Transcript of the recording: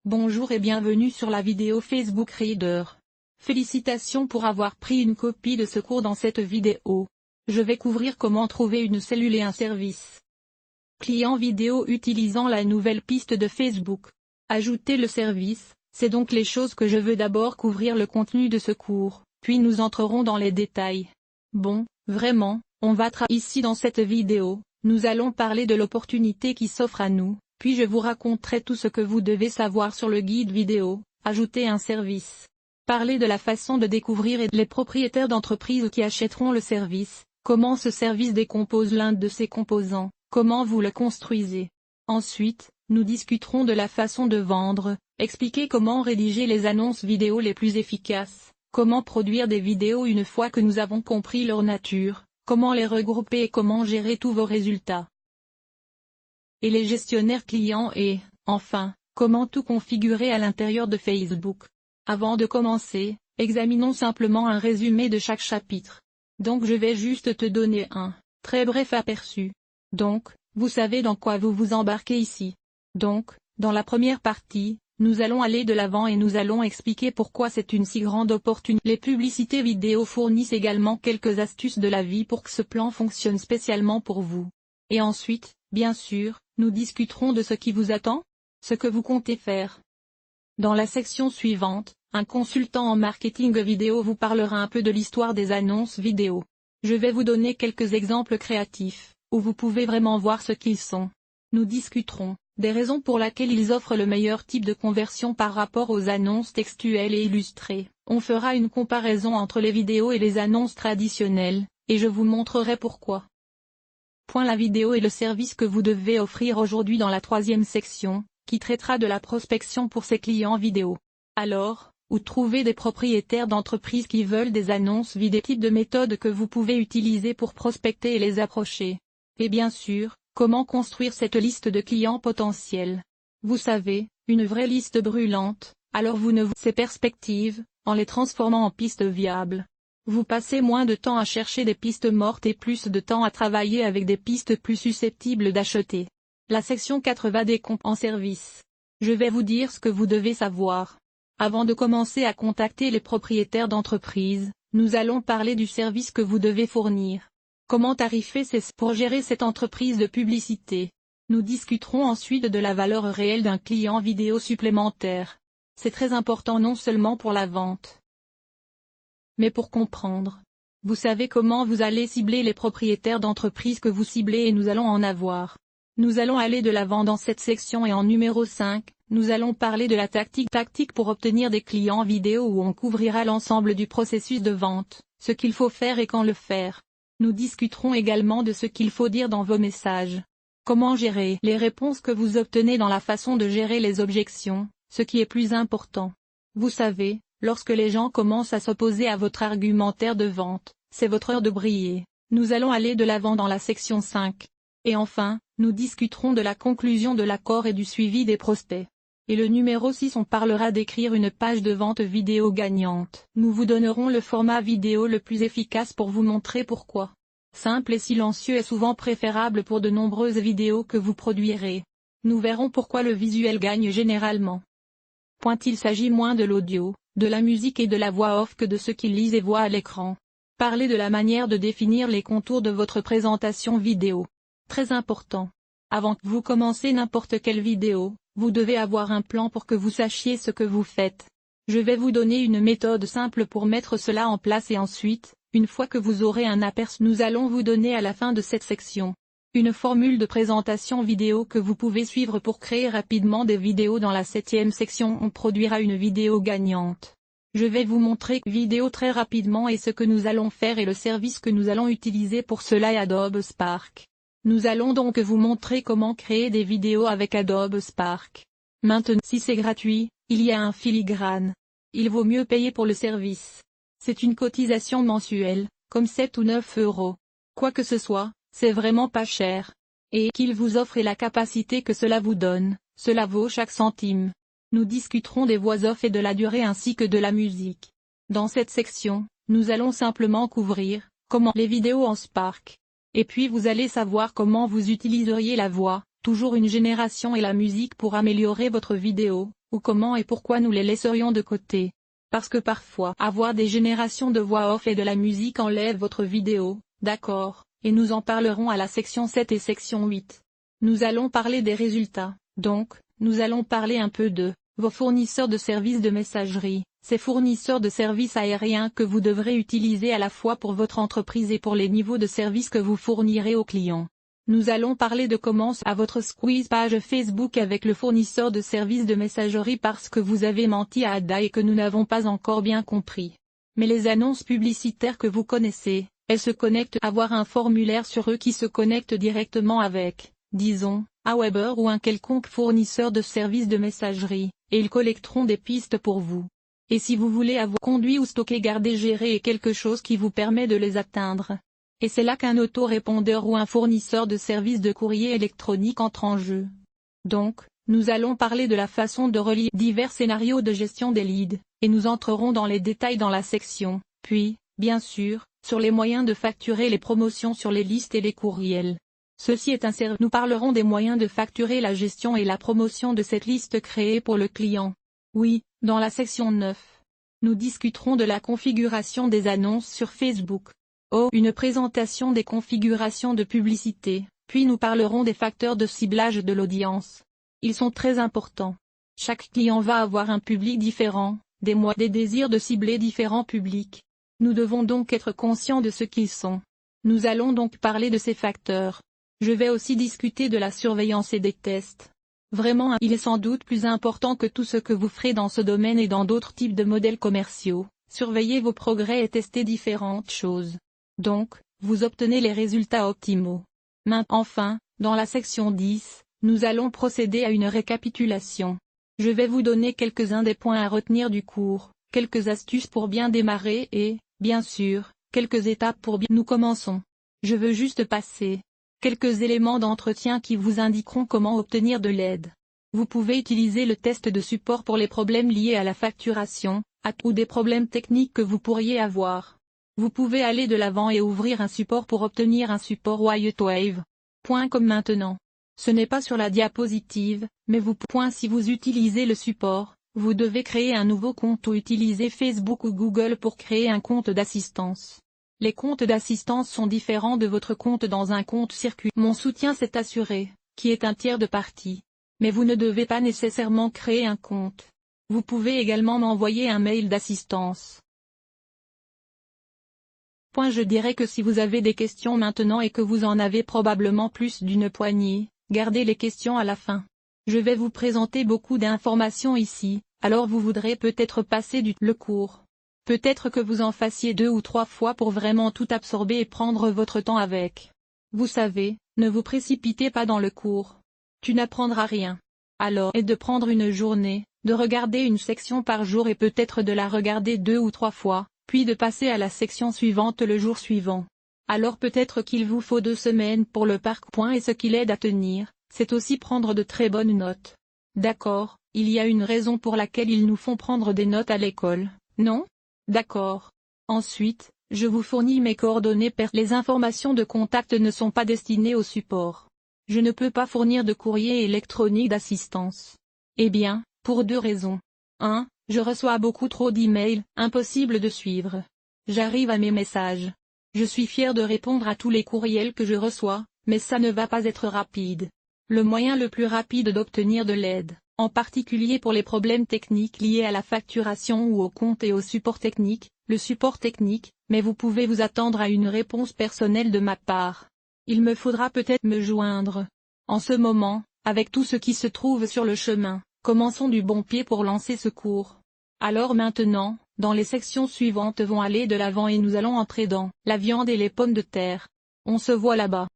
Bonjour et bienvenue sur la vidéo Facebook Reader. Félicitations pour avoir pris une copie de ce cours. Dans cette vidéo, je vais couvrir comment trouver une cellule et un service client vidéo utilisant la nouvelle piste de Facebook. Ajouter le service, c'est donc les choses que je veux d'abord couvrir le contenu de ce cours, puis nous entrerons dans les détails. Bon, vraiment, on va ici dans cette vidéo, nous allons parler de l'opportunité qui s'offre à nous. Puis je vous raconterai tout ce que vous devez savoir sur le guide vidéo, ajouter un service. Parler de la façon de découvrir et les propriétaires d'entreprises qui achèteront le service, comment ce service décompose l'un de ses composants, comment vous le construisez. Ensuite, nous discuterons de la façon de vendre, expliquer comment rédiger les annonces vidéo les plus efficaces, comment produire des vidéos une fois que nous avons compris leur nature, comment les regrouper et comment gérer tous vos résultats et les gestionnaires clients et, enfin, comment tout configurer à l'intérieur de Facebook. Avant de commencer, examinons simplement un résumé de chaque chapitre. Donc je vais juste te donner un très bref aperçu. Donc, vous savez dans quoi vous vous embarquez ici. Donc, dans la première partie, nous allons aller de l'avant et nous allons expliquer pourquoi c'est une si grande opportunité. Les publicités vidéo fournissent également quelques astuces de la vie pour que ce plan fonctionne spécialement pour vous. Et ensuite, bien sûr, nous discuterons de ce qui vous attend, ce que vous comptez faire. Dans la section suivante, un consultant en marketing vidéo vous parlera un peu de l'histoire des annonces vidéo. Je vais vous donner quelques exemples créatifs, où vous pouvez vraiment voir ce qu'ils sont. Nous discuterons des raisons pour lesquelles ils offrent le meilleur type de conversion par rapport aux annonces textuelles et illustrées. On fera une comparaison entre les vidéos et les annonces traditionnelles, et je vous montrerai pourquoi. La vidéo est le service que vous devez offrir aujourd'hui dans la troisième section, qui traitera de la prospection pour ses clients vidéo. Alors, où trouver des propriétaires d'entreprises qui veulent des annonces vidéo, type de méthode que vous pouvez utiliser pour prospecter et les approcher. Et bien sûr, comment construire cette liste de clients potentiels. Vous savez, une vraie liste brûlante, alors ces perspectives, en les transformant en pistes viables. Vous passez moins de temps à chercher des pistes mortes et plus de temps à travailler avec des pistes plus susceptibles d'acheter. La section 4 va décomposer en service. Je vais vous dire ce que vous devez savoir. Avant de commencer à contacter les propriétaires d'entreprises, nous allons parler du service que vous devez fournir. Comment tarifer pour gérer cette entreprise de publicité. Nous discuterons ensuite de la valeur réelle d'un client vidéo supplémentaire. C'est très important non seulement pour la vente, mais pour comprendre. Vous savez comment vous allez cibler les propriétaires d'entreprises que vous ciblez et nous allons en avoir. Nous allons aller de l'avant dans cette section et en numéro 5, nous allons parler de la tactique pour obtenir des clients vidéo où on couvrira l'ensemble du processus de vente, ce qu'il faut faire et quand le faire. Nous discuterons également de ce qu'il faut dire dans vos messages. Comment gérer les réponses que vous obtenez dans la façon de gérer les objections, ce qui est plus important. Vous savez, lorsque les gens commencent à s'opposer à votre argumentaire de vente, c'est votre heure de briller. Nous allons aller de l'avant dans la section 5. Et enfin, nous discuterons de la conclusion de l'accord et du suivi des prospects. Et le numéro 6 on parlera d'écrire une page de vente vidéo gagnante. Nous vous donnerons le format vidéo le plus efficace pour vous montrer pourquoi. Simple et silencieux est souvent préférable pour de nombreuses vidéos que vous produirez. Nous verrons pourquoi le visuel gagne généralement. Il s'agit moins de l'audio, de la musique et de la voix off que de ce qu'ils lisent et voient à l'écran. Parlez de la manière de définir les contours de votre présentation vidéo. Très important. Avant que vous commencez n'importe quelle vidéo, vous devez avoir un plan pour que vous sachiez ce que vous faites. Je vais vous donner une méthode simple pour mettre cela en place et ensuite, une fois que vous aurez un aperçu, nous allons vous donner à la fin de cette section une formule de présentation vidéo que vous pouvez suivre pour créer rapidement des vidéos. Dans la 7e section on produira une vidéo gagnante. Je vais vous montrer vidéo très rapidement et ce que nous allons faire et le service que nous allons utiliser pour cela est Adobe Spark. Nous allons donc vous montrer comment créer des vidéos avec Adobe Spark. Maintenant, si c'est gratuit, il y a un filigrane. Il vaut mieux payer pour le service. C'est une cotisation mensuelle, comme 7 ou 9 euros. Quoi que ce soit, c'est vraiment pas cher. Et qu'il vous offre et la capacité que cela vous donne, cela vaut chaque centime. Nous discuterons des voix off et de la durée ainsi que de la musique. Dans cette section, nous allons simplement couvrir comment les vidéos en Spark. Et puis vous allez savoir comment vous utiliseriez la voix, toujours une génération et la musique pour améliorer votre vidéo, ou comment et pourquoi nous les laisserions de côté. Parce que parfois avoir des générations de voix off et de la musique enlève votre vidéo, d'accord, et nous en parlerons à la section 7 et section 8. Nous allons parler des résultats, donc, nous allons parler un peu de vos fournisseurs de services de messagerie, ces fournisseurs de services aériens que vous devrez utiliser à la fois pour votre entreprise et pour les niveaux de services que vous fournirez aux clients. Nous allons parler de comment à votre squeeze page Facebook avec le fournisseur de services de messagerie parce que vous avez menti à Ada et que nous n'avons pas encore bien compris. Mais les annonces publicitaires que vous connaissez, elles se connectent à avoir un formulaire sur eux qui se connecte directement avec, disons, Aweber ou un quelconque fournisseur de services de messagerie, et ils collecteront des pistes pour vous. Et si vous voulez avoir conduit ou stocké gardé géré et quelque chose qui vous permet de les atteindre. Et c'est là qu'un autorépondeur ou un fournisseur de services de courrier électronique entre en jeu. Donc, nous allons parler de la façon de relier divers scénarios de gestion des leads, et nous entrerons dans les détails dans la section, puis, bien sûr, sur les moyens de facturer les promotions sur les listes et les courriels. Ceci est un service. Nous parlerons des moyens de facturer la gestion et la promotion de cette liste créée pour le client. Oui, dans la section 9. Nous discuterons de la configuration des annonces sur Facebook. Une présentation des configurations de publicité, puis nous parlerons des facteurs de ciblage de l'audience. Ils sont très importants. Chaque client va avoir un public différent, des désirs de cibler différents publics. Nous devons donc être conscients de ce qu'ils sont. Nous allons donc parler de ces facteurs. Je vais aussi discuter de la surveillance et des tests. Vraiment, il est sans doute plus important que tout ce que vous ferez dans ce domaine et dans d'autres types de modèles commerciaux. Surveillez vos progrès et testez différentes choses. Donc, vous obtenez les résultats optimaux. Enfin, dans la section 10, nous allons procéder à une récapitulation. Je vais vous donner quelques-uns des points à retenir du cours, quelques astuces pour bien démarrer et, bien sûr, quelques étapes pour bien. Nous commençons. Je veux juste passer quelques éléments d'entretien qui vous indiqueront comment obtenir de l'aide. Vous pouvez utiliser le test de support pour les problèmes liés à la facturation, ou des problèmes techniques que vous pourriez avoir. Vous pouvez aller de l'avant et ouvrir un support pour obtenir un support WhiteWave. Comme maintenant. Ce n'est pas sur la diapositive, mais si vous utilisez le support, vous devez créer un nouveau compte ou utiliser Facebook ou Google pour créer un compte d'assistance. Les comptes d'assistance sont différents de votre compte dans un compte circuit. Mon soutien s'est assuré, qui est un tiers de partie. Mais vous ne devez pas nécessairement créer un compte. Vous pouvez également m'envoyer un mail d'assistance. Je dirais que si vous avez des questions maintenant et que vous en avez probablement plus d'une poignée, gardez les questions à la fin. Je vais vous présenter beaucoup d'informations ici, alors vous voudrez peut-être passer le cours. Peut-être que vous en fassiez 2 ou 3 fois pour vraiment tout absorber et prendre votre temps avec. Vous savez, ne vous précipitez pas dans le cours. Tu n'apprendras rien. Alors, et de prendre une journée, de regarder une section par jour et peut-être de la regarder 2 ou 3 fois. Puis de passer à la section suivante le jour suivant. Alors peut-être qu'il vous faut 2 semaines pour le et ce qui l'aide à tenir, c'est aussi prendre de très bonnes notes. D'accord, il y a une raison pour laquelle ils nous font prendre des notes à l'école, non? D'accord. Ensuite, je vous fournis mes coordonnées Les informations de contact ne sont pas destinées au support. Je ne peux pas fournir de courrier électronique d'assistance. Eh bien, pour 2 raisons. 1. Je reçois beaucoup trop d'emails, impossible de suivre. J'arrive à mes messages. Je suis fier de répondre à tous les courriels que je reçois, mais ça ne va pas être rapide. Le moyen le plus rapide d'obtenir de l'aide, en particulier pour les problèmes techniques liés à la facturation ou au compte et au support technique, le support technique, mais vous pouvez vous attendre à une réponse personnelle de ma part. Il me faudra peut-être me joindre. En ce moment, avec tout ce qui se trouve sur le chemin. Commençons du bon pied pour lancer ce cours. Alors maintenant, dans les sections suivantes vont aller de l'avant et nous allons entrer dans la viande et les pommes de terre. On se voit là-bas.